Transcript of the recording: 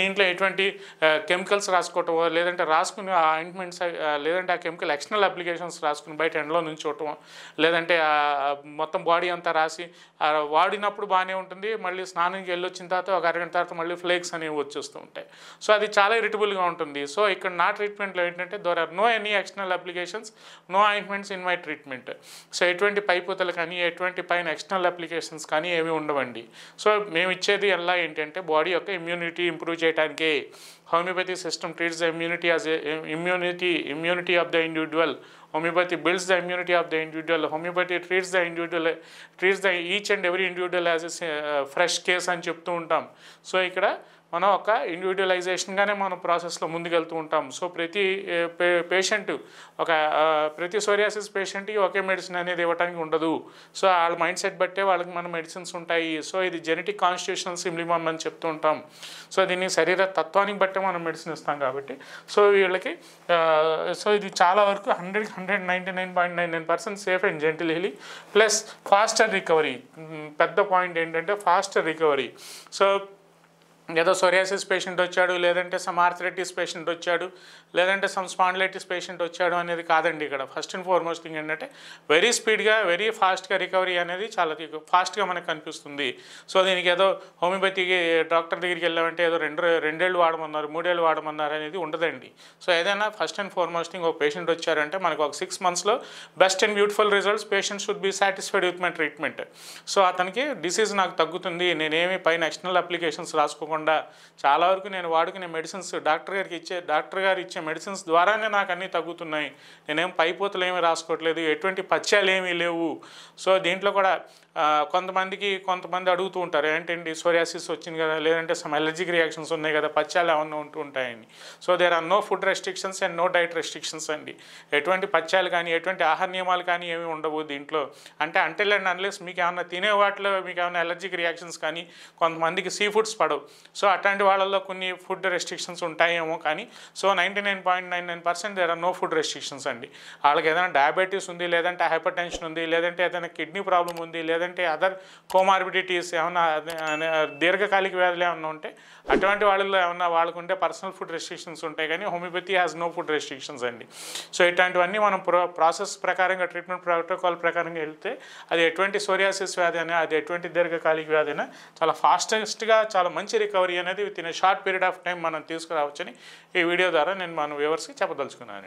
దీంట్లో ఎటువంటి కెమికల్స్ రాసుకోవటం లేదంటే రాసుకుని ఆ ఆయింట్మెంట్స్ లేదంటే ఆ కెమికల్ ఎక్స్టర్నల్ అప్లికేషన్స్ రాసుకుని బయట ఎండలో నుంచోవటం లేదంటే మొత్తం బాడీ అంతా రాసి వాడినప్పుడు బాగానే ఉంటుంది, మళ్ళీ స్నానంకి వెళ్ళొచ్చిన తర్వాత ఒక అరగంట తర్వాత మళ్ళీ ఫ్లేక్స్ అనేవి వచ్చేస్తూ ఉంటాయి. సో అది చాలా ఇరిటబుల్గా ఉంటుంది. సో ఇక్కడ నా ట్రీట్మెంట్లో ఏంటంటే there are no any external applications, no ointments in my treatment. So ఎటువంటి పైపుతలు కానీ ఎటువంటి పైన ఎక్స్టర్నల్ అప్లికేషన్స్ కానీ ఏమీ ఉండవండి. సో మేము ఇచ్చేది ఎలా ఏంటంటే బాడీ యొక్క ఇమ్యూనిటీ ఇంప్రూవ్ చేయడానికి homeopathy system treats the immunity as a immunity of the individual. Homeopathy builds the immunity of the individual. Homeopathy treats the each and every individual as a fresh case అని చెప్తూ ఉంటాం. So ఇక్కడ మనం ఒక ఇండివిజువలైజేషన్గానే మనం ప్రాసెస్లో ముందుకెళ్తూ ఉంటాం. సో ప్రతి ప్రతి సోరియాసిస్ పేషెంట్కి ఒకే మెడిసిన్ అనేది ఇవ్వడానికి ఉండదు. సో వాళ్ళ మైండ్ సెట్ బట్టే వాళ్ళకి మన మెడిసిన్స్ ఉంటాయి. సో ఇది జెనెటిక్ కాన్స్టిట్యూషనల్ సిమ్లిమమ్ అని చెప్తూ ఉంటాం. సో దీన్ని శరీర తత్వానికి బట్టే మనం మెడిసిన్ ఇస్తాం కాబట్టి సో వీళ్ళకి సో ఇది చాలా వరకు 199.99% safe and gentle healing plus faster recovery. పెద్ద పాయింట్ ఏంటంటే ఫాస్టర్ రికవరీ. సో ఏదో సోరియాసిస్ పేషెంట్ వచ్చాడు, లేదంటే సమ్ ఆర్థరైటిస్ పేషెంట్ వచ్చాడు, లేదంటే సమ్ స్పాండిలైటిస్ పేషెంట్ వచ్చాడు అనేది కాదండి. ఇక్కడ ఫస్ట్ అండ్ ఫార్మోస్ట్ థింగ్ ఏంటంటే వెరీ స్పీడ్గా వెరీ ఫాస్ట్గా రికవరీ అనేది చాలా ఫాస్ట్గా మనకు కనిపిస్తుంది. సో దీనికి ఏదో హోమియోపతికి డాక్టర్ దగ్గరికి వెళ్ళామంటే ఏదో రెండేళ్ళు వాడమన్నారు, 3 ఏళ్ళు వాడమన్నారు అనేది ఉండదండి. సో ఏదైనా ఫస్ట్ అండ్ ఫార్మోస్ట్ థింగ్ ఒక పేషెంట్ వచ్చారంటే మనకు ఒక 6 monthsలో best and beautiful results, patient should be satisfied with my treatment. So అతనికి డిసీజ్ నాకు తగ్గుతుంది, నేనేమి పైన ఎక్స్టర్నల్ అప్లికేషన్స్ రాసుకోకుండా చాలా వరకు నేను వాడుకునే మెడిసిన్స్ డాక్టర్ గారు ఇచ్చే మెడిసిన్స్ ద్వారానే నాకు అన్నీ తగ్గుతున్నాయి, నేనేం పైపోతలు ఏమీ రాసుకోవట్లేదు, ఎటువంటి పథ్యాలు ఏమీ లేవు. సో దీంట్లో కూడా కొంతమంది అడుగుతూ ఉంటారు ఏంటండి సోరియాసిస్ వచ్చింది కదా, లేదంటే సమ్ అలర్జిక్ రియాక్షన్స్ ఉన్నాయి కదా, పథ్యాలు ఏమన్నా ఉంటూ ఉంటాయండి. So there are no food restrictions and no diet restrictions అండి. ఎటువంటి పథ్యాలు కానీ ఎటువంటి ఆహార నియమాలు కానీ ఏమీ ఉండవు దీంట్లో. అంటే అండ్ అన్లెస్ మీకు ఏమన్నా తినే వాటిలో మీకు ఏమైనా అలర్జిక్ రియాక్షన్స్ కానీ, కొంతమందికి సీ ఫుడ్స్ పడవు. సో అట్లాంటి వాళ్ళల్లో కొన్ని ఫుడ్ రెస్ట్రిక్షన్స్ ఉంటాయేమో కానీ so 99.99% there are no food restrictions అండి. వాళ్ళకి ఏదైనా డయాబెటీస్ ఉంది, లేదంటే హైపర్ టెన్షన్ ఉంది, లేదంటే ఏదైనా కిడ్నీ ప్రాబ్లం ఉంది, లేదంటే అదర్ కోమార్బిడిటీస్ ఏమన్నా దీర్ఘకాలిక వ్యాధులు ఏమన్నా ఉంటే అటువంటి వాళ్ళలో ఏమన్నా వాళ్ళకుంటే పర్సనల్ ఫుడ్ రెస్ట్రిక్షన్స్ ఉంటాయి. కానీ homeopathy has no food restrictions అండి. సో ఇట్లాంటివన్నీ మనం ప్రాసెస్ ప్రకారంగా ట్రీట్మెంట్ ప్రోటోకాల్ ప్రకారంగా వెళ్తే అది ఎటువంటి సోరియాసిస్ వ్యాధి అయినా, అది ఎటువంటి దీర్ఘకాలిక వ్యాధి అయినా చాలా ఫాస్టెస్ట్గా చాలా మంచి రికవరీ అనేది with in a short period of time మనం తీసుకురావచ్చని ఈ వీడియో ద్వారా నేను మన వ్యూవర్స్కి చెప్పదలుచుకున్నాను.